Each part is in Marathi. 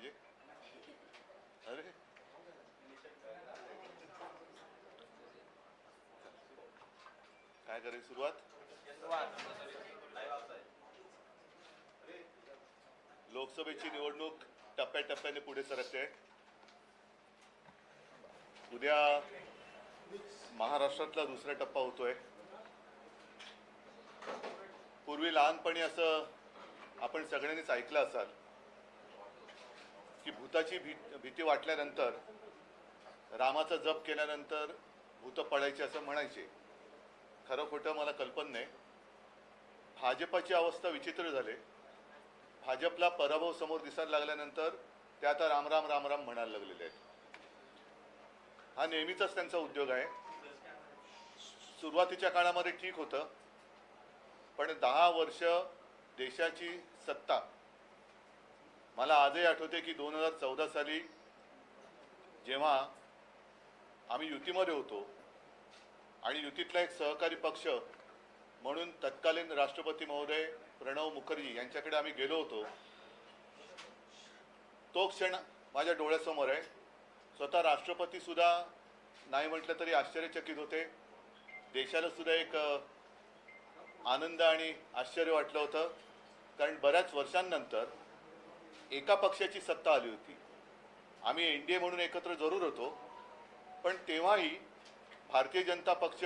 माझे? अरे काय करायची सुरुवात? लोकसभेची निवडणूक टप्प्याटप्प्याने पुढे सरकते. उद्या महाराष्ट्रातला दुसरा टप्पा होतोय. पूर्वी लहानपणी असं आपण सगळ्यांनीच ऐकलं असाल की भूताची भीती वाटल्यानंतर, रामाचा जप केल्यानंतर भूत पळायचे असं म्हणायचे. खरं खोटं मला कल्पना नाही. भाजपाची अवस्था विचित्र झाली. भाजपला पराभव समोर दिसायला लागल्यानंतर ते आता राम राम राम राम म्हणायला लागलेले आहेत. हा नेहमीचाच त्यांचा उद्योग आहे. सुरुवातीच्या काळामध्ये ठीक होतं, पण 10 वर्ष देशाची सत्ता. मला आजही आठवते की 2014 साली जेव्हा आम्ही युतीमध्ये होतो आणि युतीतला एक सहकारी पक्ष म्हणून तत्कालीन राष्ट्रपती महोदय प्रणव मुखर्जी यांच्याकडे आम्ही गेलो होतो. तो क्षण माझ्या डोळ्यासमोर आहे. स्वतः राष्ट्रपती सुद्धा नाही म्हटलं तरी आश्चर्यचकित होते. देशाला सुद्धा एक आनंद आणि आश्चर्य वाटलं होतं, कारण बऱ्याच वर्षांनंतर एका पक्षाची सत्ता आली होती. आम्ही एनडीए म्हणून एकत्र जरूर होतो, पण तेव्हाही भारतीय जनता पक्ष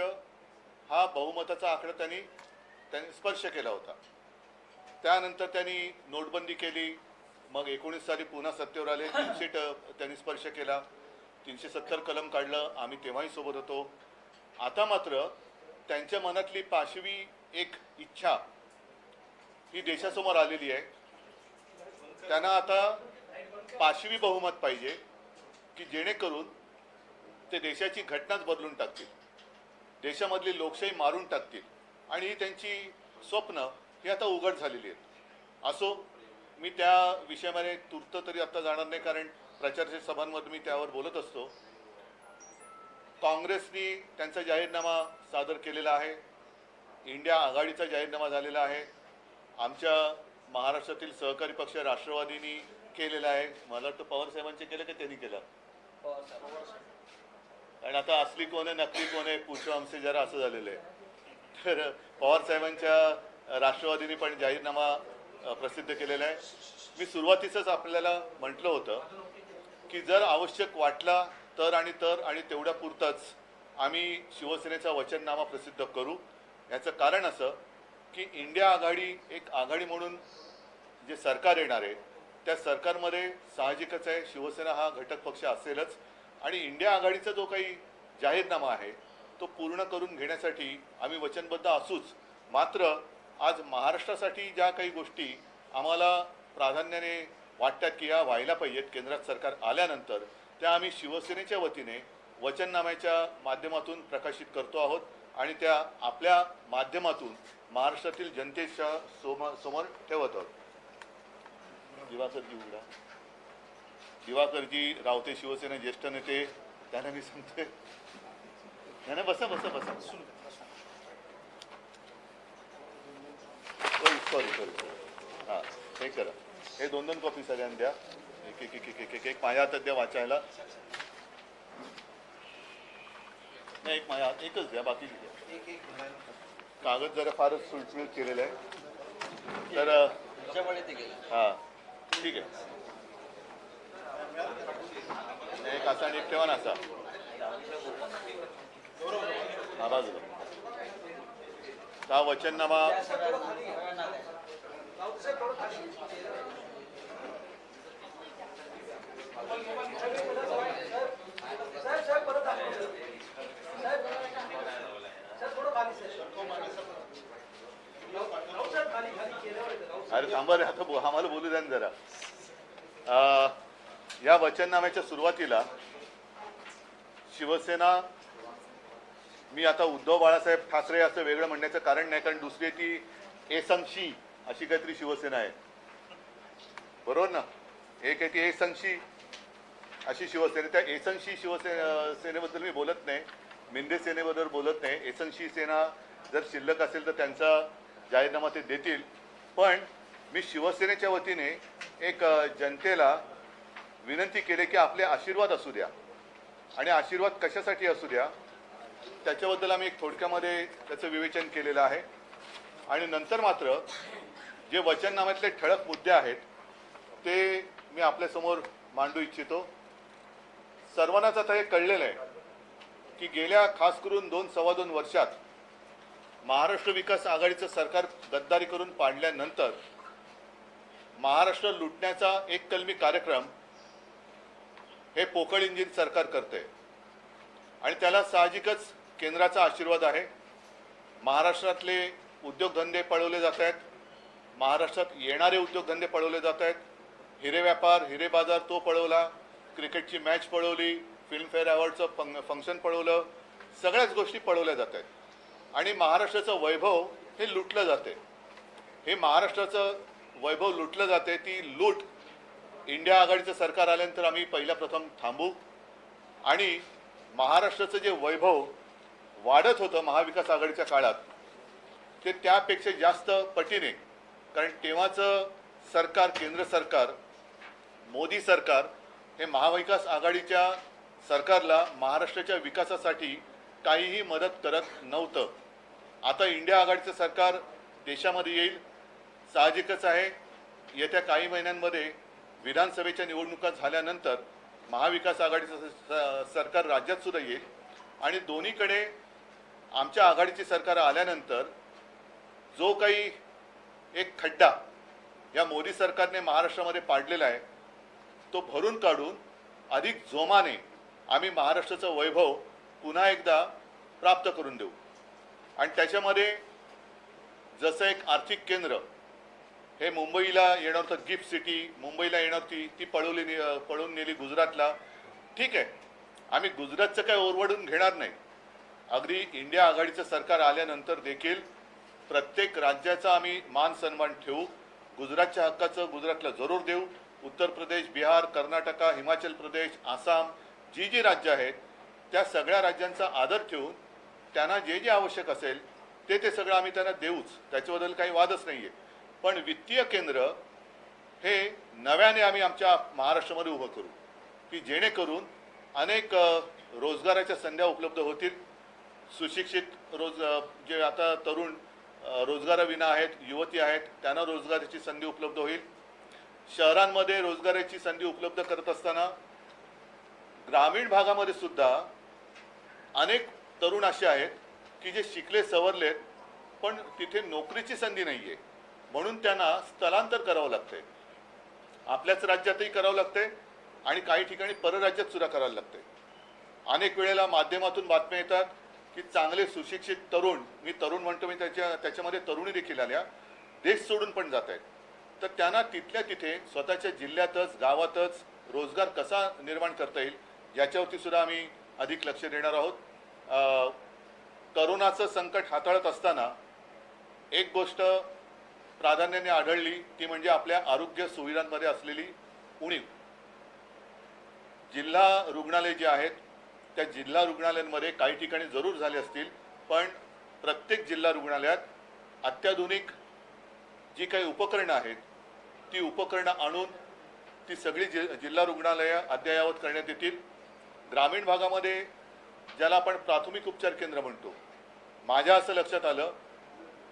हा बहुमताचा आकडा त्यांनी स्पर्श केला होता. त्यानंतर त्यांनी नोटबंदी केली. मग 19 साली पुन्हा सत्तेवर आले. 300 त्यांनी स्पर्श केला. 370 कलम काढलं. आम्ही तेव्हाही सोबत होतो. आता मात्र त्यांच्या मनातली पाशवी एक इच्छा ही देशासमोर आलेली आहे. त्यांना आता पाशवी बहुमत पाहिजे की जेणेकरून ते देशाची घटनाच बदलून टाकतील, देशामधली लोकशाही मारून टाकतील. आणि ही त्यांची स्वप्न ही आता उघड झालेली आहेत. असो, मी त्या विषयामध्ये तूर्त तरी आता जाणार नाही, कारण प्रचाराच्या सभांमध्ये मी त्यावर बोलत असतो. काँग्रेसनी त्यांचा जाहीरनामा सादर केलेला आहे. इंडिया आघाडीचा जाहीरनामा झालेला आहे. आमच्या महाराष्ट्रातील सहकारी पक्ष राष्ट्रवादीनी केलेला आहे. मला वाटतं पवार साहेबांचे केलं की त्यांनी केलं? कारण आता असली कोण आहे नकली कोण आहे पूछो हमसे जरा असं झालेलं आहे. तर पवार साहेबांच्या राष्ट्रवादीने पण जाहीरनामा प्रसिद्ध केलेला आहे. मी सुरुवातीसच आपल्याला म्हटलं होतं की जर आवश्यक वाटला तर आणि तेवढ्या पुरतंच आम्ही शिवसेनेचा वचननामा प्रसिद्ध करू. याचं कारण असं की इंडिया आघाडी एक आघाडी म्हणून जे सरकार येणार आहे त्या सरकारमध्ये साहजिकच आहे शिवसेना हा घटक पक्ष असेलच. आणि इंडिया आघाडीचा जो काही जाहीरनामा आहे तो पूर्ण करून घेण्यासाठी आम्ही वचनबद्ध असूच. मात्र आज महाराष्ट्रासाठी ज्या काही गोष्टी आम्हाला प्राधान्याने वाटतात की या व्हायला पाहिजेत केंद्रात सरकार आल्यानंतर, त्या आम्ही शिवसेनेच्या वतीने वचननाम्याच्या माध्यमातून प्रकाशित करतो आहोत आणि त्या आपल्या माध्यमातून महाराष्ट्रातील जनतेच्या समोर ठेवत आहोत. दिवाकरजी रावते शिवसेना ज्येष्ठ नेते, त्यांना मी सांगते. नाही बसा बसा बसा. सॉरी हां, हे करा. हे 2-2 कॉपी सगळ्यांना द्या. एक माझ्या हातात द्या वाचायला. नाही, एक माझ्या हात एकच द्या, बाकी द्या. कागद जरा फारच सुळसुळीत केलेलं आहे. तर हां ठीक आहे. एक असा आणि एक ठेवा ना असा. हा बाजूला. हा वचननामा अरे थांबा रे, आता आम्हाला बोलू द्या ना जरा. या वचननाम्याच्या सुरुवातीला शिवसेना, मी आता उद्धव बाळासाहेब ठाकरे असं वेगळं म्हणण्याचं कारण नाही, कारण दुसरी ती एसंशी अशी काहीतरी शिवसेना आहे, बरोबर ना? एक आहे ती एसंशी अशी शिवसेना. त्या एसंशी सेनेबद्दल मी बोलत नाही, मिंदे सेनेबद्दल बोलत नाही. एसंशी सेना जर शिल्लक असेल तर त्यांचा जाहीरनामा ते देतील. पण मी शिवसेनेच्या वतीने एक जनतेला विनंती केली की आपले आशीर्वाद असू द्या आणि आशीर्वाद कशासाठी असू द्या त्याच्याबद्दल आम्ही एक थोडक्यामध्ये त्याचं विवेचन केलेलं आहे. आणि नंतर मात्र जे वचननाम्यातले ठळक मुद्दे आहेत ते मी आपल्यासमोर मांडू इच्छितो. सर्वांनाच आता हे कळलेलं आहे की गेल्या खास करून 2-2.25 वर्षात महाराष्ट्र विकास आघाडीचं सरकार गद्दारी करून पाडल्यानंतर महाराष्ट्र लुटण्याचा एक कलमी कार्यक्रम हे पोकळ इंजिन सरकार करते आणि त्याला साहजिकच केंद्राचा आशीर्वाद आहे. महाराष्ट्रातले उद्योगधंदे पळवले जात आहेत, महाराष्ट्रात येणारे उद्योगधंदे पळवले जात आहेत. हिरे व्यापार, हिरे बाजार तो पळवला, क्रिकेटची मॅच पळवली, फिल्मफेअर अवॉर्डचं फंक्शन पळवलं, सगळ्याच गोष्टी पळवल्या जात आहेत आणि महाराष्ट्राचं वैभव हे लुटलं जाते. हे महाराष्ट्राचं वैभव लुटलं जाते. ती लूट इंडिया आघाडीचं सरकार आल्यानंतर आम्ही पहिल्या प्रथम थांबू आणि महाराष्ट्राचं जे वैभव वाढत होतं महाविकास आघाडीच्या काळात ते त्यापेक्षा जास्त पटीने, कारण तेव्हाचं सरकार, केंद्र सरकार, मोदी सरकार हे महाविकास आघाडीच्या सरकारला महाराष्ट्राच्या विकासासाठी काहीही मदत करत नव्हतं. आता इंडिया आघाडीचं सरकार देशामध्ये येईल, साहजिकच आहे. येत्या काही महिन्यांमध्ये विधानसभेच्या निवडणुका झाल्यानंतर महाविकास आघाडीचं सरकार राज्यात सुद्धा येईल आणि दोन्हीकडे आमच्या आघाडीची सरकार आल्यानंतर जो काही एक खड्डा या मोदी सरकारने महाराष्ट्रामध्ये पाडलेला आहे तो भरून काढून अधिक जोमाने आम्ही महाराष्ट्राचं वैभव पुन्हा एकदा प्राप्त करून देऊ. आणि त्याच्यामध्ये जसं एक आर्थिक केंद्र हे मुंबईला येणार होतं, गिफ्ट सिटी मुंबईला येणार होती, ती पळून नेली गुजरातला. ठीक आहे, आम्ही गुजरातचं काय ओरवडून घेणार नाही. अगदी इंडिया आघाडीचं सरकार आल्यानंतर देखील प्रत्येक राज्याचा आम्ही मान सन्मान ठेवू. गुजरातच्या हक्काचं गुजरातला जरूर देऊ. उत्तर प्रदेश, बिहार, कर्नाटका, हिमाचल प्रदेश, आसाम जी जी राज्य आहेत त्या सगळ्या राज्यांचा आदर ठेवून त्यांना जे जे आवश्यक असेल ते सगळं आम्ही त्यांना देऊच, त्याच्याबद्दल काही वादच नाही आहे. पण वित्तीय केंद्र हे नव्याने आम्ही आमच्या महाराष्ट्रामध्ये उभं करू की जेणेकरून अनेक रोजगाराच्या संध्या उपलब्ध होतील. सुशिक्षित जे आता तरुण रोजगाराविना आहेत, युवती आहेत, त्यांना रोजगाराची संधी उपलब्ध होईल. शहरांमध्ये रोजगाराची संधी उपलब्ध करत असताना ग्रामीण भागामध्ये सुद्धा अनेक तरुण असे आहेत की जे शिकले सवरलेत पण तिथे नोकरीची संधी नाही आहे, म्हणून त्यांना स्थलांतर करावं लागतंय. आपल्याच राज्यातही करावं लागतंय आणि काही ठिकाणी परराज्यात सुद्धा करायला लागतंय. अनेक वेळेला माध्यमातून बातम्या येतात की चांगले सुशिक्षित तरुण, मी तरुण म्हणतो, मी त्याच्यामध्ये तरुणी देखील आल्या, देश सोडून पण जात आहेत. तर त्यांना तिथल्या तिथे स्वतःच्या जिल्ह्यातच, गावातच रोजगार कसा निर्माण करता येईल याच्यावरती सुद्धा आम्ही अधिक लक्ष देणार आहोत. करोनाचं संकट हाताळत असताना एक गोष्ट प्राधान्याने आढळली ती म्हणजे आपल्या आरोग्य सुविधांमध्ये असलेली उणीव. जिल्हा रुग्णालय जे आहेत त्या जिल्हा रुग्णालयांमध्ये काही ठिकाणी जरूर झाले असतील, पण प्रत्येक जिल्हा रुग्णालयात अत्याधुनिक जी काही उपकरणं आहेत ती उपकरणं आणून ती सगळी जिल्हा रुग्णालयं अद्ययावत करण्यात येतील. ग्रामीण भागामध्ये ज्याला आपण प्राथमिक उपचार केंद्र म्हणतो, माझ्या असं लक्षात आलं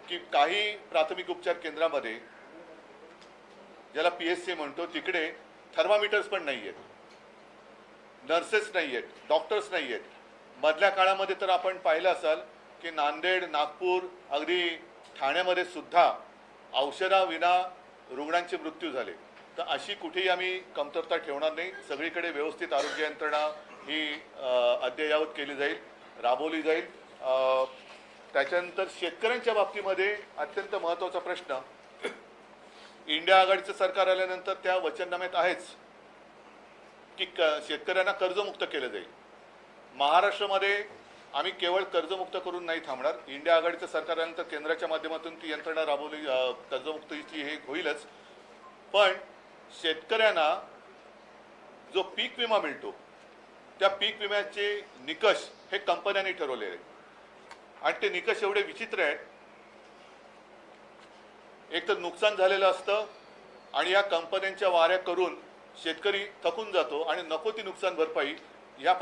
की काही प्राथमिक उपचार केंद्रामध्ये ज्याला PSC म्हणतो तिकडे थर्मामीटर्स पण नाही आहेत, नर्सेस नाही आहेत, डॉक्टर्स नाही आहेत. मधल्या काळामध्ये तर आपण पाहिलं असाल की नांदेड, नागपूर, अगदी ठाण्यामध्ये सुद्धा औषधाविना रुग्णांचे मृत्यू झाले. तर अशी कुठेही आम्ही कमतरता ठेवणार नाही. सगळीकडे व्यवस्थित आरोग्य यंत्रणा ही अद्ययावत केली जाईल, राबवली जाईल. त्याच्यानंतर शेतकऱ्यांच्या बाबतीमध्ये अत्यंत महत्त्वाचा प्रश्न, इंडिया आघाडीचं सरकार आल्यानंतर त्या वचननाम्यात आहेच की शेतकऱ्यांना कर्जमुक्त केलं जाईल. महाराष्ट्रामध्ये आम्ही केवळ कर्जमुक्त करून नाही थांबणार. इंडिया आघाडीचं सरकार आल्यानंतर केंद्राच्या माध्यमातून ती यंत्रणा राबवली, कर्जमुक्तीची हे होईलच. पण शेतकऱ्यांना जो पीक विमा मिळतो त्या पीक विम्याचे निकष हे कंपन्यांनी ठरवले आहेत आणि ते निकष एवढे विचित्र आहेत. एक तर नुकसान झालेलं असतं आणि या कंपन्यांच्या वाऱ्या करून शेतकरी थकून जातो आणि नको ती नुकसान भरपाई ह्या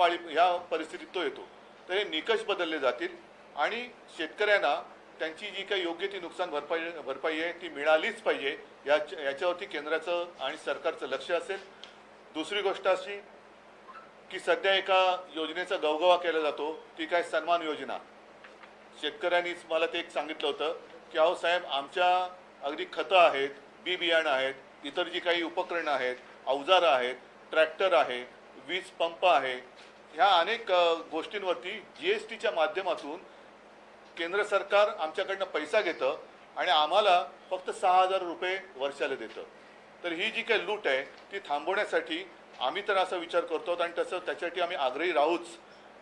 परिस्थितीत तो येतो. तर हे निकष बदलले जातील आणि शेतकऱ्यांना त्यांची जी काही योग्य ती नुकसान भरपाई आहे ती मिळालीच पाहिजे, याच्यावरती केंद्राचं आणि सरकारचं लक्ष असेल. दुसरी गोष्ट अशी की सध्या एका योजनेचा गवगवा केला जातो, ती काय सन्मान योजना. शेतकऱ्यांनीच मला ते एक सांगितलं होतं की अहो साहेब, आमच्या अगदी खतं आहेत, बी बियाणं आहेत, इतर जी काही उपकरणं आहेत, अवजारं आहेत, ट्रॅक्टर आहे, वीज पंप आहे, ह्या अनेक गोष्टींवरती GSTच्या माध्यमातून केंद्र सरकार आमच्याकडनं पैसा घेतं आणि आम्हाला फक्त 6,000 रुपये वर्षाला देतं. तर ही जी काही लूट आहे ती थांबवण्यासाठी आम्ही तर असा विचार करतो आणि त्याच्यासाठी आम्ही आग्रही राहूच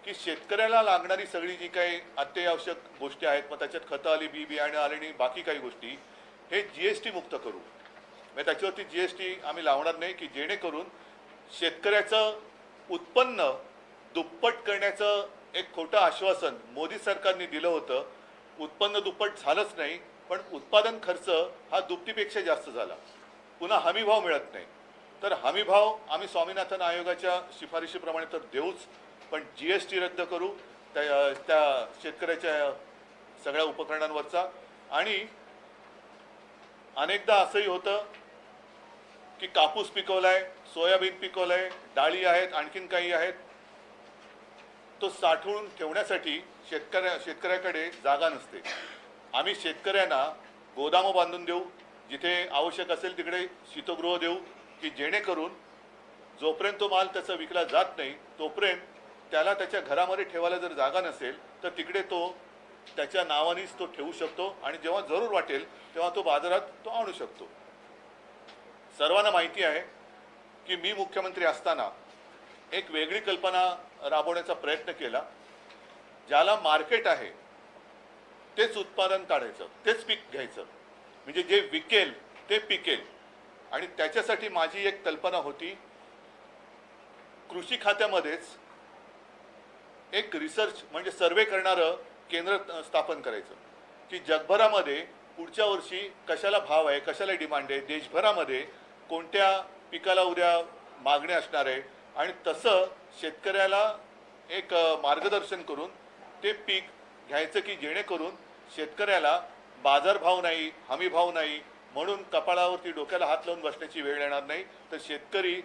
की शेतकऱ्याला लागणारी सगळी जी काही अत्यावश्यक गोष्टी आहेत, मग त्याच्यात खतं आली, बी बियाणे आले आणि बाकी काही गोष्टी, हे GST मुक्त करू. म्हणजे त्याच्यावरती GST आम्ही लावणार नाही की जेणेकरून शेतकऱ्याचं उत्पन्न दुप्पट करण्याचं एक खोटं आश्वासन मोदी सरकारने दिलं होतं. उत्पन्न दुप्पट झालंच नाही, पण उत्पादन खर्च हा दुपटीपेक्षा जास्त झाला. पुन्हा हमीभाव मिळत नाही. तर हमीभाव आम्ही स्वामीनाथन आयोगाच्या शिफारशीप्रमाणे तर देऊच, पण GST रद्द करू त्या शेतकऱ्याच्या सगळ्या उपकरणांवरचा. आणि अनेकदा असंही होतं की कापूस पिकवलाय, सोयाबीन पिकवलंय, डाळी आहेत, आणखीन काही आहेत, तो साठवून ठेवण्यासाठी शेतकऱ्याकडे जागा नसते. आम्ही शेतकऱ्यांना गोदामं बांधून देऊ, जिथे आवश्यक असेल तिकडे शीतगृह देऊ की जेणेकरून जोपर्यंत तो माल त्याचा विकला जात नाही तोपर्यंत त्याला त्याच्या घरामध्ये ठेवायला जर जागा नसेल तर तिकडे तो त्याच्या नावानेच तो ठेवू शकतो आणि जेव्हा जरूर वाटेल तेव्हा तो बाजारात तो आणू शकतो. सर्वांना माहिती आहे की मी मुख्यमंत्री असताना एक वेगळी कल्पना राबवण्याचा प्रयत्न केला. ज्याला मार्केट आहे तेच उत्पादन काढायचं, तेच पीक घ्यायचं, म्हणजे जे विकेल ते पिकेल. आणि त्याच्यासाठी माझी एक कल्पना होती, कृषी खात्यामध्येच एक रिसर्च म्हणजे सर्वे करणारं केंद्र स्थापन करायचं की जगभरामध्ये पुढच्या वर्षी कशाला भाव आहे, कशाला डिमांड आहे, देशभरामध्ये कोणत्या पिकाला उद्या मागणी असणार आहे, आणि तसं शेतकऱ्याला एक मार्गदर्शन करून ते पीक घ्यायचं की जेणेकरून शेतकऱ्याला बाजारभाव नाही, हमीभाव नाही म्हणून कपाळावरती डोक्याला हात लावून बसण्याची वेळ येणार नाही. तर शेतकरी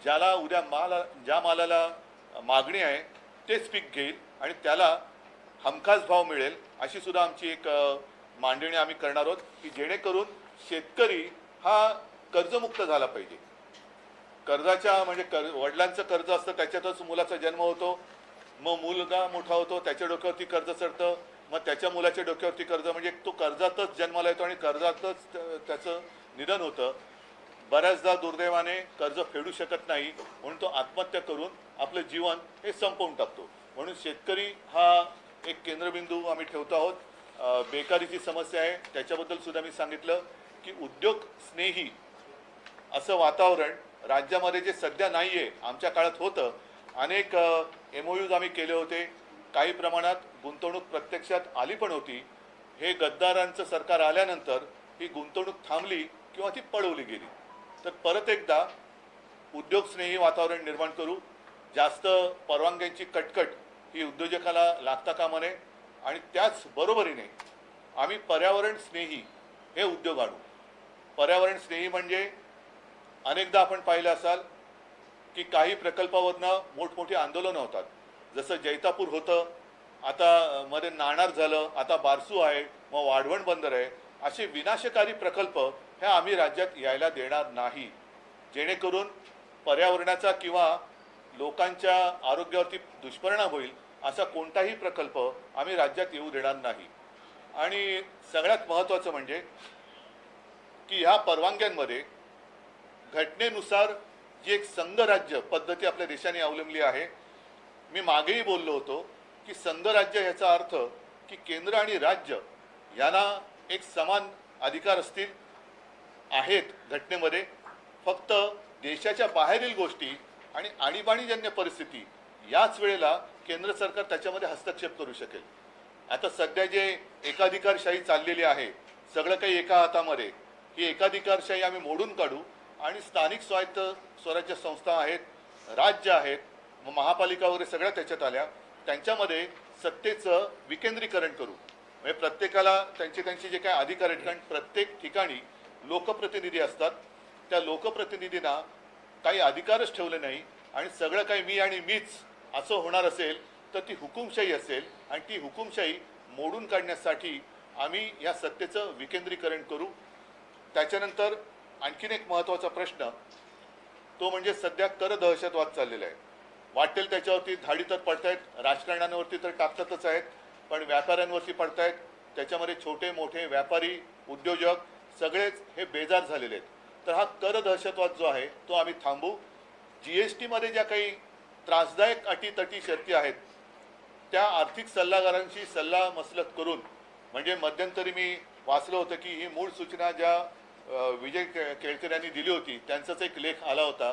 ज्याला उद्या ज्या मालाला मागणी आहे तेच पीक घेईल आणि त्याला हमखास भाव मिळेल, अशी सुद्धा आमची एक मांडणी आम्ही करणार आहोत की जेणेकरून शेतकरी हा कर्जमुक्त झाला पाहिजे. कर्जाच्या म्हणजे वडिलांचं कर्ज असतं, त्याच्यातच मुलाचा जन्म होतो, मग मुलगा मोठा होतो, त्याच्या डोक्यावरती कर्ज चढतं, मग त्याच्या मुलाच्या डोक्यावरती कर्ज, म्हणजे तो कर्जातच जन्माला येतो आणि कर्जातच त्याचं निधन होतं. बऱ्याचदा दुर्दैवाने कर्ज फेडू शकत नाही म्हणून तो आत्महत्या करून आपलं जीवन हे संपवून टाकतो. म्हणून शेतकरी हा एक केंद्रबिंदू आम्ही ठेवतो आहोत. बेकारीची समस्या आहे त्याच्याबद्दल सुद्धा मी सांगितलं की उद्योग स्नेही असं वातावरण राज्यामध्ये जे सध्या नाही आहे, आमच्या काळात होतं. अनेक MOUs आम्ही केले होते, काही प्रमाणात गुंतवणूक प्रत्यक्षात आली पण होती. हे गद्दारांचं सरकार आल्यानंतर ही गुंतवणूक थांबली किंवा ती पळवली गेली. तर परत एकदा उद्योगस्नेही वातावरण निर्माण करू. जास्त परवानग्यांची कटकट ही उद्योजकाला लागता कामा नये आणि त्याच बरोबरीने आम्ही पर्यावरण स्नेही हे उद्योग आणू. पर्यावरण स्नेही म्हणजे अनेकदा आपण पाहिलं असाल की काही प्रकल्पावरनं मोठमोठी आंदोलनं होतात. जसं जैतापूर होतं, आता मध्ये नाणार झालं, आता बारसू आहे, मग वाढवण बंदर आहे. असे विनाशकारी प्रकल्प हे आम्ही राज्यात यायला देणार नाही, जेणेकरून पर्यावरणाचा किंवा लोकांच्या आरोग्यावरती दुष्परिणाम होईल असा कोणताही प्रकल्प आम्ही राज्यात येऊ देणार नाही. आणि सगळ्यात महत्त्वाचं म्हणजे की ह्या परवानग्यांमध्ये घटनेनुसार जी एक संघराज्य पद्धती आपल्या देशाने अवलंबली आहे. मी मागेही बोललो होतो की संघराज्य ह्याचा अर्थ की केंद्र आणि राज्य यांना एक समान अधिकार आहेत घटनेमध्ये. फक्त देशाच्या बाहेरील गोष्टी आणि आणीबाणीजन्य परिस्थिती याच वेळेला केंद्र सरकार त्याच्यामध्ये हस्तक्षेप करू शकेल. आता सध्या जे एकाधिकारशाही चाललेली आहे, सगळं काही एका हातामध्ये, ही एकाधिकारशाही आम्ही मोडून काढू आणि स्थानिक स्वायत्त स्वराज्य संस्था आहेत, राज्य आहेत, महापालिका वगैरे सगळ्या त्याच्यात आल्या, त्यांच्यामध्ये सत्तेचं विकेंद्रीकरण करू. म्हणजे प्रत्येकाला त्यांचे जे काही अधिकार आहेत, कारण प्रत्येक ठिकाणी लोकप्रतिनिधी असतात, त्या लोकप्रतिनिधींना काही अधिकारच ठेवले नाही आणि सगळं काही मी आणि मीच असं होणार असेल तर ती हुकुमशाही असेल आणि ती हुकुमशाही मोडून काढण्यासाठी आम्ही या सत्तेचं विकेंद्रीकरण करू. त्याच्यानंतर आणखीन एक महत्त्वाचा प्रश्न तो म्हणजे सध्या कर दहशतवाद चाललेला आहे. वाटेल त्याच्यावरती धाडी तर पडतायत, राजकारण्यांवरती तर टाकतातच आहेत, पण व्यापाऱ्यांवरती पडतायत. त्याच्यामध्ये छोटे मोठे व्यापारी, उद्योजक सगळेच हे बेजार झालेले आहेत. तर हा कर दहशतवाद जो आहे तो आम्ही थांबू. GST मध्ये ज्या काही त्रासदायक अटीतटी शर्ती आहेत त्या आर्थिक सल्लागारांशी सल्ला मसलत करून, म्हणजे मध्यंतरी मी वाचलं होतं की ही मूळ सूचना ज्या विजय केळकर यांनी दिली होती, त्यांचाच एक लेख आला होता.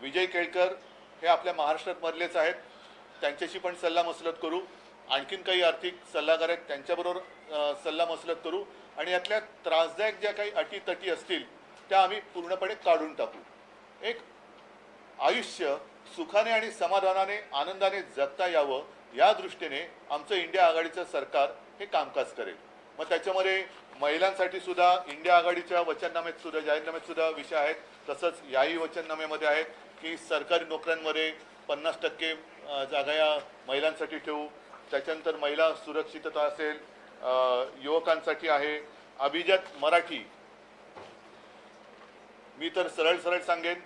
विजय केळकर हे आपल्या महाराष्ट्रात मधलेच आहेत, त्यांच्याशी पण सल्ला मसलत करू. आणखीन काही आर्थिक सल्लागार आहेत त्यांच्याबरोबर सल्ला मसलत करू आणि यातल्या त्रासदायक ज्या काही अटीतटी असतील त्या आम्ही पूर्णपणे काढून टाकू. एक आयुष्य सुखाने आणि समाधानाने आनंदाने जगता यावं या दृष्टीने आमचं इंडिया आघाडीचं सरकार हे कामकाज करेल. मग त्याच्यामध्ये महिलांसाठी सुद्धा इंडिया आघाडीच्या वचननाम्यात सुद्धा, जाहीरनाम्यात सुद्धा विषय आहेत. तसंच याही वचननाम्यामध्ये आहेत की सरकारी नोकऱ्यांमध्ये 50% जागा या महिलांसाठी ठेवू. त्याच्यानंतर महिला सुरक्षितता असेल, युवकांसाठी आहे. अभिजात मराठी, मी तर सरळ सरळ सांगेन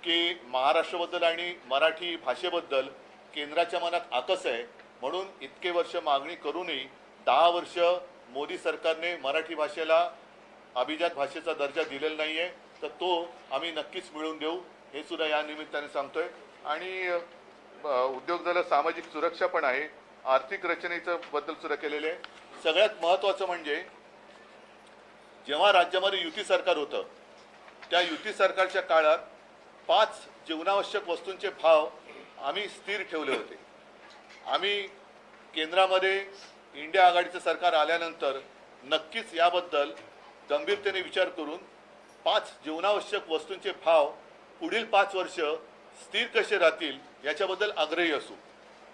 की महाराष्ट्राबद्दल आणि मराठी भाषेबद्दल केंद्राच्या मनात आकस आहे, म्हणून इतके वर्ष मागणी करूनही 10 वर्ष मोदी सरकारने मराठी भाषेला अभिजात भाषेचा दर्जा दिलेला नाही आहे. तर तो आम्ही नक्कीच मिळवून देऊ हे सुद्धा या निमित्ताने सांगतोय. आणि उद्योगधंदा, सामाजिक सुरक्षा पण आहे, आर्थिक रचनेचं बद्दल सुद्धा केलेले आहे. सगळ्यात महत्त्वाचं म्हणजे जेव्हा राज्यामध्ये युती सरकार होतं त्या युती सरकारच्या काळात 5 जीवनावश्यक वस्तूंचे भाव आम्ही स्थिर ठेवले होते. आम्ही केंद्रामध्ये इंडिया आघाडीचं सरकार आल्यानंतर नक्कीच याबद्दल गंभीरतेने विचार करून 5 जीवनावश्यक वस्तूंचे भाव पुढील 5 वर्ष स्थिर कसे राहतील याच्याबद्दल आग्रही असू.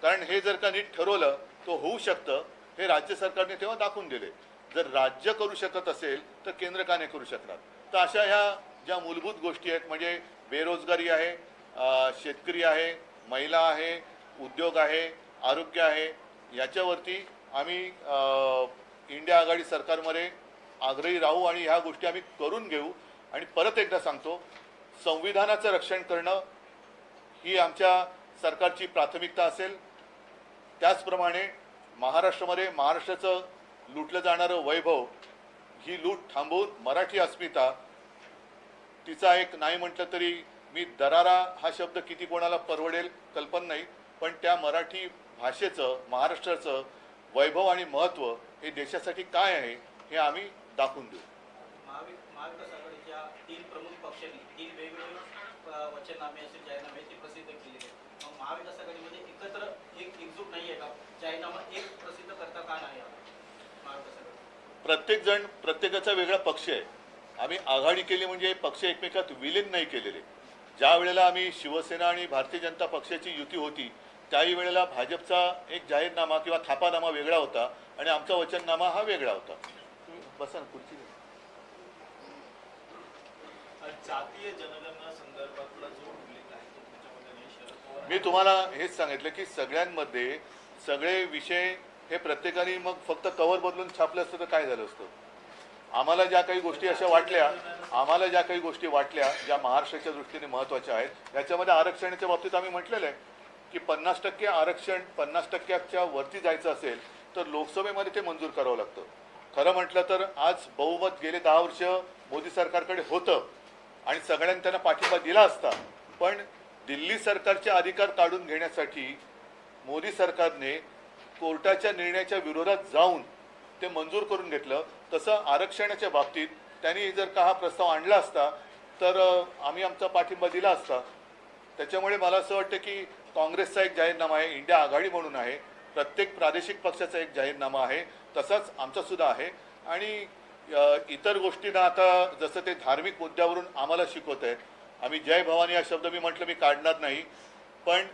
कारण हे जर का नीट ठरवलं तो होऊ शकतं, हे राज्य सरकारने तेव्हा दाखवून दिले. जर राज्य करू शकत असेल तर केंद्र का नाही करू शकणार. तर अशा ह्या ज्या मूलभूत गोष्टी आहेत, म्हणजे बेरोजगारी आहे, शेतकरी आहे, महिला आहे, उद्योग आहे, आरोग्य आहे, याच्यावरती आम्ही इंडिया आघाडी सरकारमध्ये आग्रही राहू आणि ह्या गोष्टी आम्ही करून घेऊ. आणि परत एकदा सांगतो, संविधानाचं रक्षण करणं ही आमच्या सरकारची प्राथमिकता असेल. त्याचप्रमाणे महाराष्ट्रामध्ये महाराष्ट्राचं लुटलं जाणारं वैभव, ही लूट थांबवून मराठी अस्मिता, तिचा एक नाही म्हटलं तरी मी दरारा हा शब्द किती कोणाला परवडेल कल्पना नाही, पण त्या मराठी भाषेचं, महाराष्ट्राचं वैभव आणि महत्त्व हे देशासाठी काय आहे हे आम्ही दाखवून देऊ. महाविकास आघाडीच्या 3 प्रमुख पक्षांनी 3 वेगवेगळे वचननामे असे जाहीरनामे ते प्रसिद्ध केलेले आहेत. मग महाविकास आघाडीमध्ये एकत्र एकजूट नाही आहे का? जाहीरनामा एक प्रसिद्ध करता का नाही महाविकास आघाडी? प्रत्येक जण प्रत्येकाचा वेगळा पक्ष आहे. आम्ही आघाडी केली म्हणजे पक्ष एकमेकात विलीन नाही केलेले. ज्या वेळेला आम्ही शिवसेना आणि भारतीय जनता पक्षाची युती होती त्याही वेळेला भाजपचा एक जाहीरनामा किंवा थापानामा वेगळा होता आणि आमचा वचननामा हा वेगळा होता. बसा ना खुर्ची. जातीय जनगणना संदर्भातला जो उल्लेख आहे तो त्याच्यामध्ये शरद पवार, मी तुम्हाला हेच सांगितलं की सगळ्यांमध्ये सगळे विषय हे प्रत्येकाने मग फक्त कव्हर बदलून छापलं असतं तर काय झालं असतं. आम्हाला ज्या काही गोष्टी अशा वाटल्या, ज्या महाराष्ट्राच्या दृष्टीने महत्त्वाच्या आहेत, याच्यामध्ये आरक्षणाच्या बाबतीत आम्ही म्हटलेलं आहे की 50% आरक्षण 50%च्या वरती जायचं असेल तर लोकसभेमध्ये ते मंजूर करावं लागतं. खरं म्हटलं तर आज बहुमत गेले 10 वर्ष मोदी सरकारकडे होतं आणि सगळ्यांनी त्यांना पाठिंबा दिला असता, पण दिल्ली सरकारचे अधिकार काढून घेण्यासाठी मोदी सरकारने कोर्टाच्या निर्णयाच्या विरोधात जाऊन ते मंजूर करून घेतलं. तसं आरक्षणाच्या बाबतीत त्यांनी जर का हा प्रस्ताव आणला असता तर आम्ही आमचा पाठिंबा दिला असता. त्याच्यामुळे मला असं वाटतं की काँग्रेसचा एक जाहीरनामा आहे, इंडिया आघाडी म्हणून आहे, प्रत्येक प्रादेशिक पक्षाचा एक जाहीरनामा आहे, तसाच आमचा सुद्धा आहे. आणि इतर गोष्टींना आता जसं ते धार्मिक मुद्द्यावरून आम्हाला शिकवत आहेत. आम्ही जय भवानी हा शब्द मी म्हटलं मी काढणार नाही, पण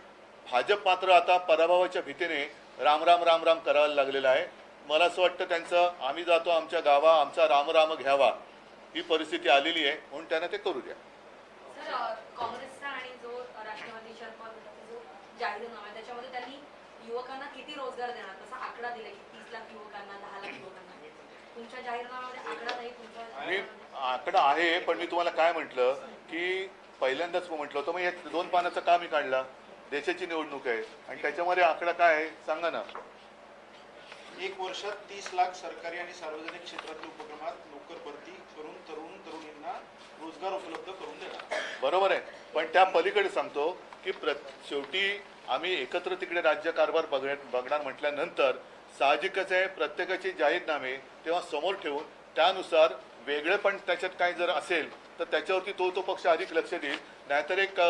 भाजप मात्र आता पराभवाच्या भीतीने राम राम राम राम करायला लागलेला आहे. मला असं वाटतं त्यांचं आम्ही जातो आमच्या गावा आमचा राम राम घ्यावा ही परिस्थिती आलेली आहे, म्हणून त्यांना ते करू द्या. सर, काँग्रेसचा आणि जो राष्ट्रवादी शरद पवार गटाचा जो जाहीरनामा आहे त्याच्यामध्ये त्यांनी युवकांना किती रोजगार देणार तसा आकडा दिला की 30 लाख युवकांना 10 लाख युवकांना. तुमच्या जाहीरनाम्यामध्ये आकडा नाही. तुमच्या मी आकडा आहे, पण मी तुम्हाला काय म्हटलं की पहिल्यांदाच म्हटलं होतं मग या 2 पानाचा का मी काढला. देशाची निवडणूक आहे आणि त्याच्यामध्ये आकडा काय आहे सांगा ना. 1 वर्षात 30 लाख सरकारी आणि सार्वजनिक क्षेत्रातील उपक्रमात नोकर भरती करून तरुणींना रोजगार उपलब्ध करून देणार. बरोबर आहे, पण त्या पलीकडे सांगतो की शेवटी आम्ही एकत्र तिकडे राज्यकारभार बघणार म्हटल्यानंतर साहजिकच आहे प्रत्येकाचे जाहीरनामे तेव्हा समोर ठेवून त्यानुसार वेगळे पण त्याच्यात काय जर असेल तर त्याच्यावरती तो पक्ष अधिक लक्ष देईल. नाहीतर एक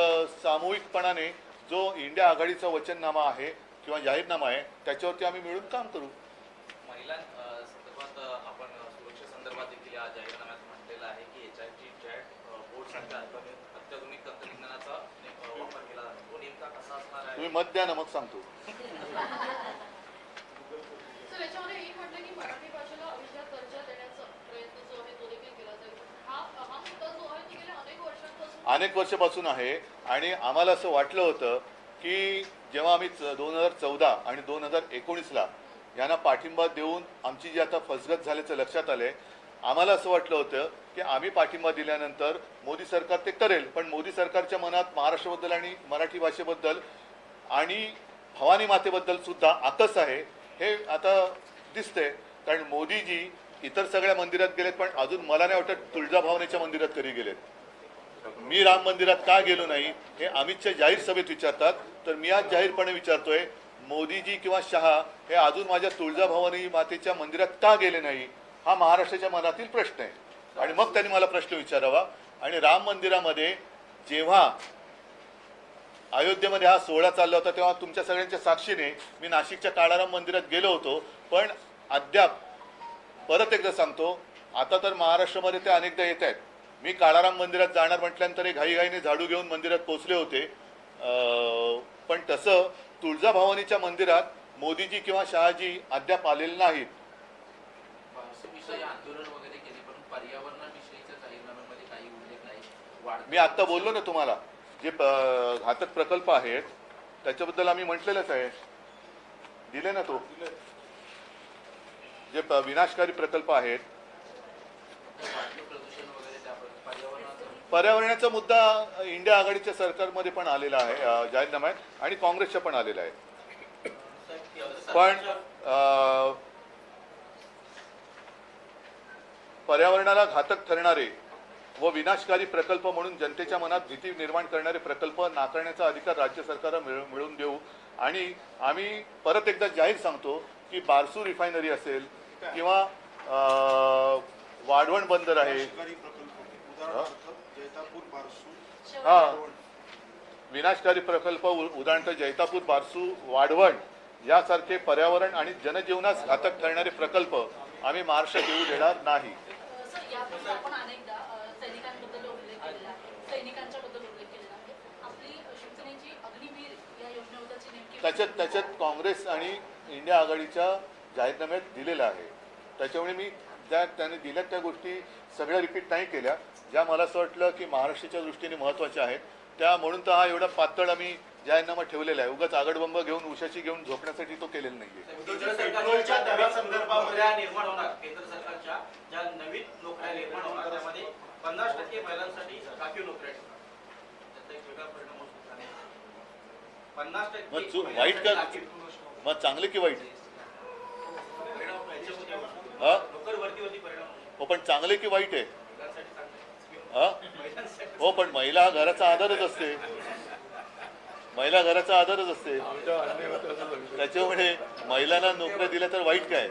सामूहिकपणाने जो इंडिया आघाडीचा वचननामा आहे किंवा जाहीरनामा आहे त्याच्यावरती आम्ही मिळून काम करू. महिलांसंदर्भात आपण सुरक्षेसंदर्भात देखील या जाहीरनाम्यात म्हटलेलं आहे की HIT चॅट बोर्डसारख्या अत्याधुनिक तंत्रज्ञानाचा वापर केला जातो. तो नेमका कसा असणार आहे? तुम्ही मत द्या ना मग सांगतो. सर, याच्यामध्ये हे म्हटलं की मराठी भाषेला अभिजात दर्जा देण्याचा प्रयत्न जो आहे तो देखील केला जाईल. हा मुद्दा जो आहे तो गेल्या अनेक वर्षापासून आहे आणि आम्हाला असं वाटलं होतं की जेव्हा आम्ही 2014 आणि 2019ला यांना पाठिंबा देऊन आमची जी आता फसगत झाल्याचं लक्षात आले, आम्हाला असं वाटलं होतं की आम्ही पाठिंबा दिल्यानंतर मोदी सरकार ते करेल, पण मोदी सरकारच्या मनात महाराष्ट्राबद्दल आणि मराठी भाषेबद्दल आणि भवानी मातेबद्दल सुद्धा आकस आहे हे आता दिसतंय. कारण मोदीजी इतर सगळ्या मंदिरात गेलेत पण अजून मला नाही वाटत तुळजाभवानीच्या मंदिरात कधी गेलेत. मी राम मंदिरात का गेलो नाही हे अमितच्या जाहीर सभेत विचारतात, तर मी आज जाहीरपणे विचारतोय मोदीजी किंवा शहा हे अजून माझ्या तुळजाभवानी मातेच्या मंदिरात का गेले नाही हा महाराष्ट्राच्या मनातील प्रश्न आहे. आणि मग त्यांनी मला प्रश्न विचारावा. आणि राम मंदिरामध्ये जेव्हा अयोध्येमध्ये हा सोहळा चालला होता तेव्हा तुमच्या सगळ्यांच्या साक्षीने मी नाशिकच्या काळाराम मंदिरात गेलो होतो, पण अद्याप परत एकदा सांगतो आता तर महाराष्ट्रामध्ये ते अनेकदा येत आहेत. मी काळाराम मंदिरात जाणार म्हटल्यानंतर घाईघाईने झाडू घेऊन मंदिरात पोचले होते, पण तसं तुळजाभवानीच्या मंदिरात मोदीजी किंवा शहाजी अद्याप आलेले नाहीत. विषयी आंदोलन वगैरे केले पण पर्यावरणाविषयीच्या जाहीरनाम्यामध्ये काही उल्लेख नाही. मी आत्ता बोललो ना तुम्हाला जे घातक प्रकल्प आहेत त्याच्याबद्दल आम्ही म्हटलेलंच आहे, दिले ना तो. जे विनाशकारी प्रकल्प आहेत प्रदूषण वगैरे त्या पर्यावरणाचा मुद्दा इंडिया आघाडीच्या सरकारमध्ये पण आलेला आहे जाहीरनाम्यात आणि काँग्रेसच्या पण आलेला आहे. पण पर्यावरणाला घातक ठरणारे व विनाशकारी प्रकल्प म्हणून जनतेच्या मनात भीती निर्माण करणारे प्रकल्प नाकारण्याचा अधिकार राज्य सरकारला मिळवून देऊ. आणि आम्ही परत एकदा जाहीर सांगतो की बारसू रिफायनरी असेल किंवा वाढवण बंदर आहे, विनाशकारी प्रकल्प उदाहरणार्थ जैतापूर बारसू वाढवण यासारखे पर्यावरण आणि जनजीवनास घातक ठरणारे प्रकल्प आम्ही महाराष्ट्रात येऊ देणार नाही. सर, यापूर्वी आपण अनेकदा सैनिकांबद्दल उल्लेख केलेला आहे, सैनिकांच्याबद्दल उल्लेख केलेला आहे. आपली शिवसेनेची अग्निवीर या योजनेबद्दलची नेमकी त्याच्यात काँग्रेस आणि इंडिया आघाडीच्या जाहीरनाम्यात दिलेलं आहे. त्याच्यामुळे मी त्याने दिल्यात त्या गोष्टी सगळ्या रिपीट नाही केल्या ज्या मला असं वाटलं की महाराष्ट्राच्या दृष्टीने महत्त्वाच्या आहेत त्या, म्हणून तर हा एवढा पातळ आम्ही जाहीरनामा ठेवलेला आहे. उगाच आगडबंब घेऊन उशाची घेऊन झोपण्यासाठी तो केलेला नाहीये. केंद्र सरकारच्या नवीन नोकऱ्या निर्माण होणार, केंद्र सरकारच्या ज्या नवीन नोकऱ्या निर्माण होणार त्यामध्ये 50% महिलांसाठी राखीव नोकऱ्या ठेवणार, त्याचा एक वेगळा परिणाम होऊ शकतो. 50% वाईट का मग चांगले की वाईट नोकर भरतीवरती परिणाम हो, पण चांगले की वाईट आहे हा महिलांसाठी हो, पण महिला हा घराचा आधारच असते, महिला घराचा आधारच असते. त्याच्यामुळे महिलांना नोकऱ्या दिल्या तर वाईट काय.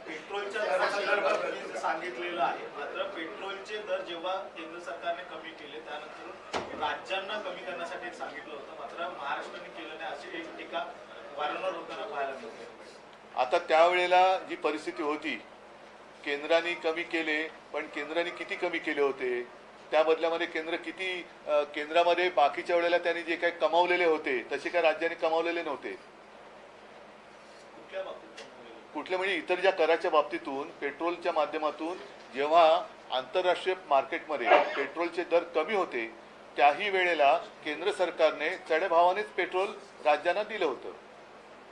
पेट्रोलच्या दरासंदर्भात सांगितलेलं आहे, मात्र पेट्रोलचे दर जेव्हा केंद्र सरकारने कमी केले त्यानंतर राज्यांना कमी करण्यासाठी सांगितलं होतं, मात्र महाराष्ट्राने केलं नाही अशी एक टीका वारंवार होताना पाहायला मिळते. आता त्यावेळेला जी परिस्थिती होती केंद्राने कमी केले, पण केंद्राने किती कमी केले होते, त्या बदल्यामध्ये केंद्र किती केंद्रामध्ये बाकीच्या वेळेला त्यांनी जे काही कमावलेले होते तसे काय राज्याने कमावलेले नव्हते. कुठल्या बाबतीत कमवलेलं? कुठले म्हणजे इतर ज्या कराच्या बाबतीतून पेट्रोलच्या माध्यमातून जेव्हा आंतरराष्ट्रीय मार्केटमध्ये पेट्रोलचे दर कमी होते त्याही वेळेला केंद्र सरकारने चढ्या भावानेच पेट्रोल राज्यांना दिलं होतं.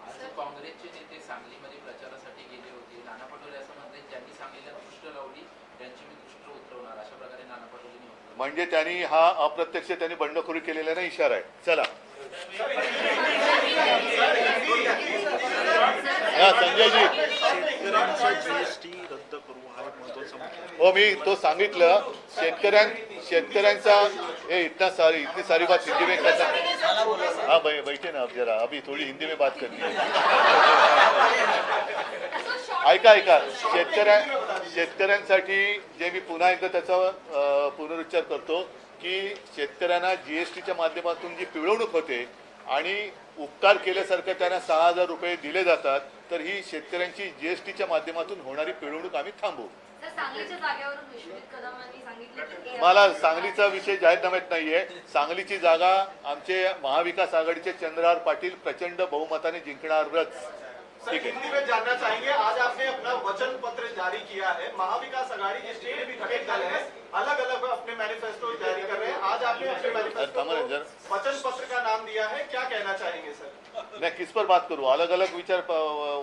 आज काँग्रेसचे नेते सांगलीमध्ये प्रचारासाठी गेले होते. नाना पटोले असं म्हणतात, ज्यांनी सांगलीला दृष्ट लावली त्यांची मी दृष्ट उतरवणार, अशा प्रकारे नाना पटोलेंनी म्हटलं. म्हणजे त्यांनी हा अप्रत्यक्ष त्यांनी बंडखोरी केलेला नाही इशारा आहे. चला हा संजयजी, जीएसटी रद्द करू हा एक महत्वाचा मुद्दा आहे. हो मी तो सांगितलं शेतकऱ्यांचा इतनी सारी बात हिंदी में करना. हाँ बैठे ना अब जरा, अभी थोड़ी हिंदी में बात करनी है. ऐका शेतकऱ्यांसाठी जे मी पुन्हा एकदा त्याचा पुनरुच्चार करतो की शेतकऱ्यांना जीएसटीच्या माध्यमातून जी पिळवणूक होते आणि उपकार केल्यासारखं त्यांना 6,000 रुपये दिले जातात, तर ही शेतकऱ्यांची जीएसटीच्या माध्यमातून होणारी पिळवणूक आम्ही थांबवू. सर, सांगलीच्या जागेवरून विश्वजित कदमांनी सांगितलं की मला सांगलीचा विषय जाहीरनाम्यात नाहीये. सांगलीची जागा आमचे महाविकास आघाडीचे चंद्रहार पाटील प्रचंड बहुमताने जिंकणारच. सर, ठीक है. हिंदी में जानना चाहेंगे, आज आपने अपना वचन पत्र जारी किया है, महाविकास आघाड़ी के स्टेट भी घटक दल है, अलग अलग अपने मैनिफेस्टो जारी कर रहे हैं. आज आपने अपने मैनिफेस्टो थांबा ना को जरा. वचन पत्र का नाम दिया है, क्या कहना चाहेंगे सर? मैं किस पर बात करूं? अलग अलग विचार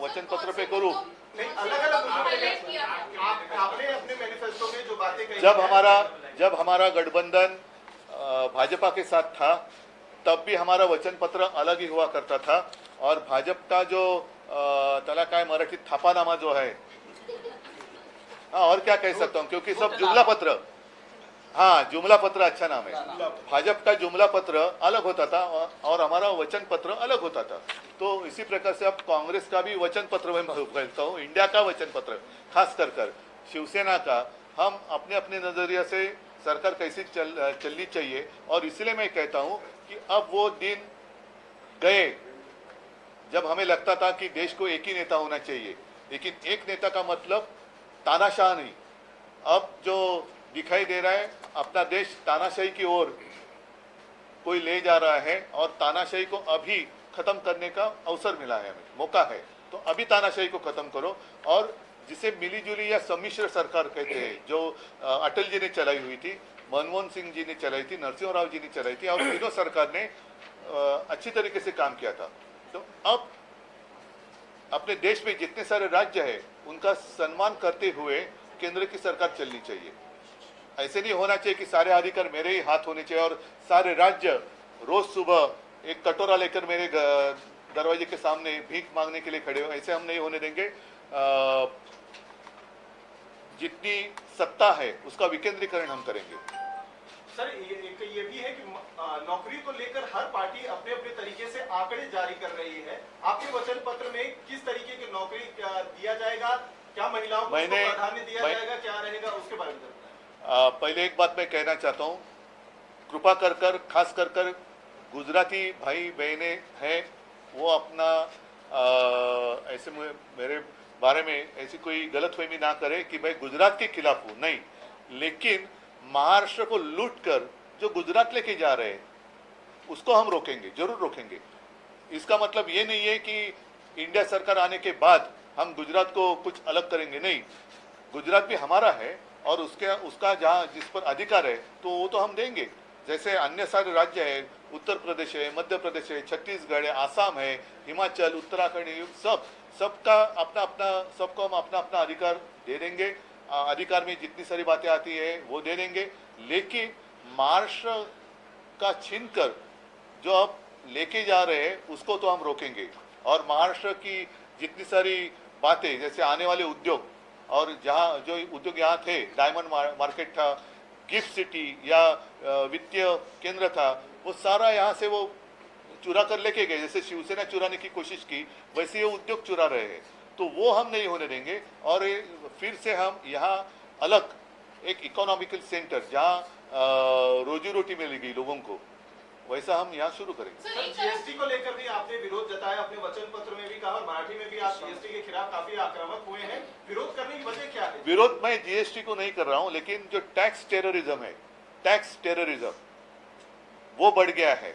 वचन पत्र पे करूं. नहीं, अलग अलग आपने अपने मैनिफेस्टो में जो बातें कही जब हमारा गठबंधन भाजपा के साथ था तब भी हमारा वचन पत्र अलग ही हुआ करता था, और भाजपा का जो तला काय मराठीत थापानामा जो है, हाँ और क्या कह सकता हूँ, क्योंकि सब जुमला पत्र, हाँ जुमला पत्र अच्छा नाम है. भाजपा का जुमला पत्र अलग होता था और हमारा वचन पत्र अलग होता था. तो इसी प्रकार से अब कांग्रेस का भी वचन पत्र मैं कहता हूँ, इंडिया का वचन पत्र, खास कर शिवसेना का, हम अपने अपने नजरिया से सरकार कैसी चलनी चाहिए. और इसलिए मैं कहता हूँ कि अब वो दिन गए जब हमें लगता था कि देश को एक ही नेता होना चाहिए, लेकिन एक नेता का मतलब तानाशाह नहीं. अब जो दिखाई दे रहा है अपना देश तानाशाही की ओर कोई ले जा रहा है, और तानाशाही को अभी खत्म करने का अवसर मिला है, हमें मौका है. तो अभी तानाशाही को खत्म करो, और जिसे मिलीजुली या सम्मिश्र सरकार कहते हैं, जो अटल जी ने चलाई हुई थी, मनमोहन सिंह जी ने चलाई थी, नरसिंह राव जी ने चलाई थी, और तीनों सरकार ने अच्छी तरीके से काम किया था. तो अब अपने देश में जितने सारे राज्य हैं उनका सम्मान करते हुए केंद्र की सरकार चलनी चाहिए. ऐसे नहीं होना चाहिए कि सारे अधिकार मेरे ही हाथ होने चाहिए और सारे राज्य रोज सुबह एक कटोरा लेकर मेरे दरवाजे के सामने भीख मांगने के लिए खड़े हो. ऐसे हम नहीं होने देंगे. जितनी सत्ता है उसका विकेंद्रीकरण हम करेंगे. सर, ये भी है कि नौकरी को लेकर हर पार्टी अपने अपने तरीके से आंकड़े जारी कर रही है. आपके वचन पत्र में किस तरीके की नौकरी दिया जाएगा, क्या महिलाओं को प्राधान्य दिया जाएगा, क्या रहेगा, उसके बारे में बताएं. पहले एक बात मैं कहना चाहता हूँ, कृपा कर खास कर गुजराती भाई बहने हैं, वो अपना ऐसे मेरे बारे में ऐसी कोई गलतफहमी ना करे कि मैं गुजरात के खिलाफ हूँ, नहीं. लेकिन महाराष्ट्र को लूट कर जो गुजरात लेके जा रहे हैं उसको हम रोकेंगे, जरूर रोकेंगे. इसका मतलब ये नहीं है कि इंडिया सरकार आने के बाद हम गुजरात को कुछ अलग करेंगे, नहीं. गुजरात भी हमारा है और उसका जहाँ जिस पर अधिकार है तो वो तो हम देंगे. जैसे अन्य सारे राज्य है, उत्तर प्रदेश है, मध्य प्रदेश है, छत्तीसगढ़ है, आसाम है, हिमाचल, उत्तराखंड है, सबका सबको हम अपना अपना अधिकार दे देंगे. अधिकार में जितनी सारी बातें आती है वो दे देंगे. लेकिन महाराष्ट्र का छीनकर जो अब लेके जा रहे हैं उसको तो हम रोकेंगे. और महाराष्ट्र की जितनी सारी बातें, जैसे आने वाले उद्योग, और जहाँ जो उद्योग यहाँ थे, डायमंड मार्केट था, गिफ्ट सिटी या वित्तीय केंद्र था, वो सारा यहाँ से वो चुरा कर लेके गए. जैसे शिवसेना चुराने की कोशिश की, वैसे ये उद्योग चुरा रहे हैं. तो वो हम नहीं होने देंगे. और फिर से हम यहाँ अलग एक इकोनॉमिकल सेंटर, जहाँ रोजी रोटी मिलेगी लोगों को, वैसा हम यहाँ शुरू करेंगे। सर, सर, एक तरफ जीएसटी को लेकर भी आपने विरोध जताया, अपने वचन पत्र में भी कहा और मराठी में भी आप जीएसटी के खिलाफ काफी आक्रामक हुए हैं। विरोध करने की वजह क्या है? विरोध मैं जीएसटी को नहीं कर रहा हूं, लेकिन जो टैक्स टेररिज्म है, टैक्स टेररिज्म वो बढ़ गया है।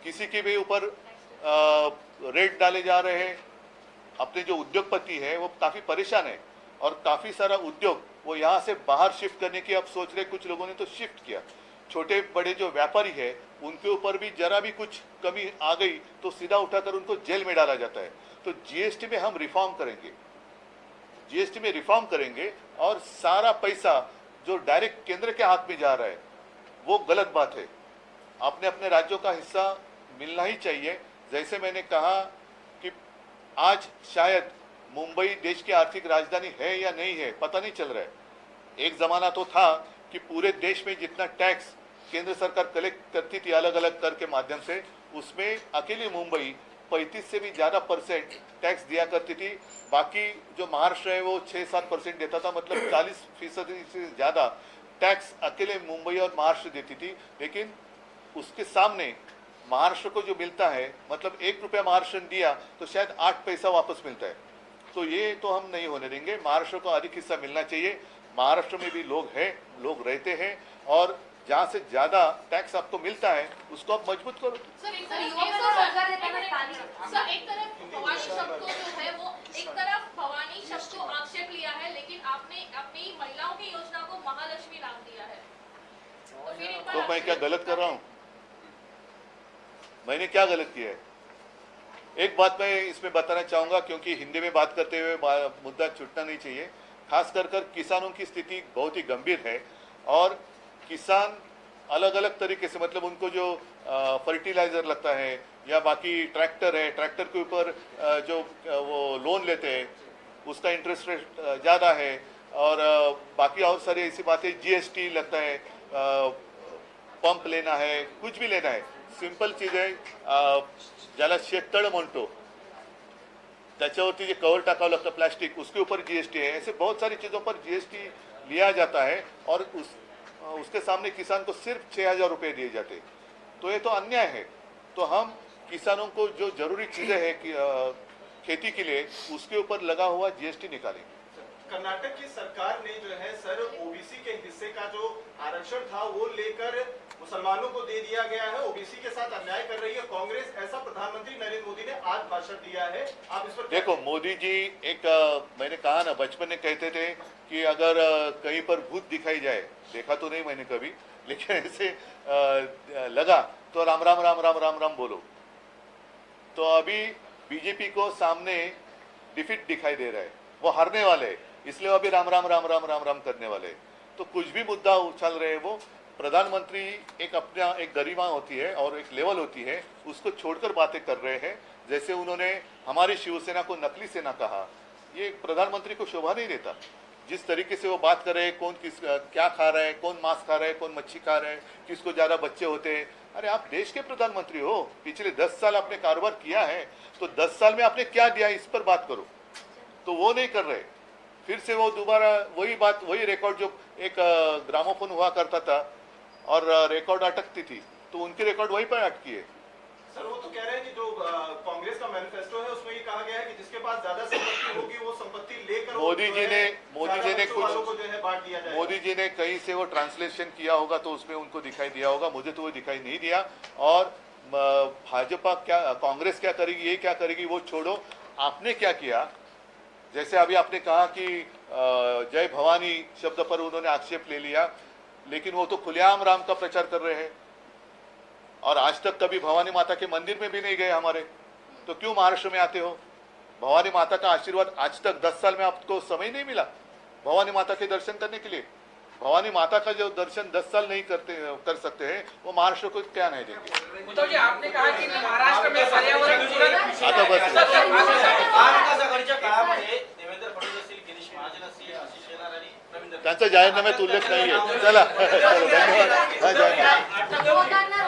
किसी के भी ऊपर रेट डाले जा रहे हैं। अपने जो उद्योगपति है वो काफी परेशान है और काफी सारा उद्योग वो यहाँ से बाहर शिफ्ट करने की अब सोच रहे। कुछ लोगों ने तो शिफ्ट किया। छोटे बड़े जो व्यापारी है उनके ऊपर भी जरा भी कुछ कमी आ गई तो सीधा उठाकर उनको जेल में डाला जाता है। तो जीएसटी में हम रिफॉर्म करेंगे, जीएसटी में रिफॉर्म करेंगे और सारा पैसा जो डायरेक्ट केंद्र के हाथ में जा रहा है वो गलत बात है। अपने अपने राज्यों का हिस्सा मिलना ही चाहिए। जैसे मैंने कहा कि आज शायद मुंबई देश की आर्थिक राजधानी है या नहीं है पता नहीं चल रहा है। एक जमाना तो था कि पूरे देश में जितना टैक्स केंद्र सरकार कलेक्ट करती थी अलग अलग कर के माध्यम से, उसमें अकेली मुंबई 35 से भी ज़्यादा % टैक्स दिया करती थी। बाकी जो महाराष्ट्र है वो 6-7% देता था, मतलब 40% से ज़्यादा टैक्स अकेले मुंबई और महाराष्ट्र देती थी। लेकिन उसके सामने महाराष्ट्र को जो मिलता है, मतलब 1 रुपया महाराष्ट्र ने दिया तो शायद 8 पैसा वापस मिलता है। तो ये तो हम नहीं होने देंगे। महाराष्ट्र को अधिक हिस्सा मिलना चाहिए। महाराष्ट्र में भी लोग हैं, लोग रहते हैं और जहाँ से ज़्यादा टैक्स आपको मिलता है उसको आप मजबूत करो। सर, एक सर, तरफ युवकों को रोजगार देताना स्थानिक सर, एक तरफ भवानी शब्द को जो है वो एक तरफ भवानी शब्द को आक्षेप लिया है, लेकिन आपने अपनी महिलाओं की योजना को महालक्ष्मी नाम दिया है। तो फिर एक बार तो मैं क्या गलत कर रहा हूँ? मैंने क्या गलत किया है? एक बात मैं इसमें बताना चाहूँगा, क्योंकि हिंदी में बात करते हुए मुद्दा छूटना नहीं चाहिए। खास कर किसानों की स्थिति बहुत ही गंभीर है और किसान अलग अलग तरीके से, मतलब उनको जो फर्टिलाइज़र लगता है या बाकी ट्रैक्टर है, ट्रैक्टर के ऊपर जो वो लोन लेते हैं उसका इंटरेस्ट रेट ज़्यादा है और बाकी और सारी ऐसी बातें, जीएसटी लगता है, पंप लेना है, कुछ भी लेना है। सिंपल चीज आहे, ज्याला शेततळ म्हणतो त्याच्यावरती जे कवर टाकावं लगता प्लास्टिक, उसके ऊपर जीएसटी है। ऐसे बहुत सारी चीज़ों पर जीएसटी लिया जाता है और उसके सामने किसान को सिर्फ 6,000 रुपये दिए जाते। तो ये तो अन्याय है। तो हम किसानों को जो जरूरी चीज़ें हैं कि खेती के लिए, उसके ऊपर लगा हुआ जीएसटी निकालेंगे। कर्नाटक की सरकार ने जो है सर ओबीसी के हिस्से का जो आरक्षण था वो लेकर मुसलमानों को दे दिया गया है, ओबीसी के साथ अन्याय कर रही है कांग्रेस, ऐसा प्रधानमंत्री नरेंद्र मोदी ने आज भाषण दिया है। आप इस पर देखो, मोदी जी एक मैंने कहा ना, बचपन में कहते थे कि अगर कहीं पर भूत दिखाई जाए, देखा तो नहीं मैंने कभी, लेकिन ऐसे लगा तो राम राम राम राम राम राम बोलो। तो अभी बीजेपी को सामने डिफीट दिखाई दे रहा है, वो हारने वाले हैं, इसलिए अभी राम राम राम राम राम राम करने वाले। तो कुछ भी मुद्दा उछाल रहे हैं वो। प्रधानमंत्री एक अपना एक गरिमा होती है और एक लेवल होती है, उसको छोड़कर बातें कर रहे हैं। जैसे उन्होंने हमारी शिवसेना को नकली सेना कहा, ये प्रधानमंत्री को शोभा नहीं देता। जिस तरीके से वो बात कर रहे हैं, कौन किस क्या खा रहा है, कौन मांस खा रहा है, कौन मच्छी खा रहा है, किसको ज़्यादा बच्चे होते हैं। अरे आप देश के प्रधानमंत्री हो, पिछले 10 साल आपने कारोबार किया है, तो 10 साल में आपने क्या दिया इस पर बात करो। तो वो नहीं कर रहे। फिर से वो दोबारा वही बात, वही रिकॉर्ड, जो एक ग्रामोफोन हुआ करता था और रिकॉर्ड अटकती थी, तो उनकी रिकॉर्ड वहीं पर अटकी है। सर वो तो कह रहे हैं कि जो कांग्रेस का मैनिफेस्टो है उसमें ये कहा गया है कि जिसके पास ज्यादा संपत्ति होगी वो संपत्ति लेकर मोदी जी ने कुछ जो है बांट दिया जाएगा। मोदी जी ने कहीं से वो ट्रांसलेशन किया होगा तो उसमें उनको दिखाई दिया होगा, मुझे तो वो दिखाई नहीं दिया। और भाजपा क्या, कांग्रेस क्या करेगी, ये क्या करेगी, वो छोड़ो। आपने क्या किया, जैसे अभी आपने कहा कि जय भवानी शब्द पर उन्होंने आक्षेप ले लिया, लेकिन वो तो खुलेआम राम का प्रचार कर रहे हैं और आज तक कभी भवानी माता के मंदिर में भी नहीं गए हमारे। तो क्यों महाराष्ट्र में आते हो? भवानी माता का आशीर्वाद आज तक 10 साल में आपको समय नहीं मिला भवानी माता के दर्शन करने के लिए? भवानी माता का जो दर्शन 10 साल नहीं कर सकते हैं, वो महाराष्ट्र को क्या नहीं देंगे? उद्धव जी, आपने कहा की महाराष्ट्र में पर्यावरण आता बस महाविकास आघाडीच्या काळामध्ये देवेंद्र फडणवीस असतील, गिरीश महाजन असतील, आशिष शेलार आणि रवींद्र त्यांचा जाहीरनाम्यात उल्लेख नाहीये। चला, धन्यवाद। हा, जय महाराष्ट्र। युवकांना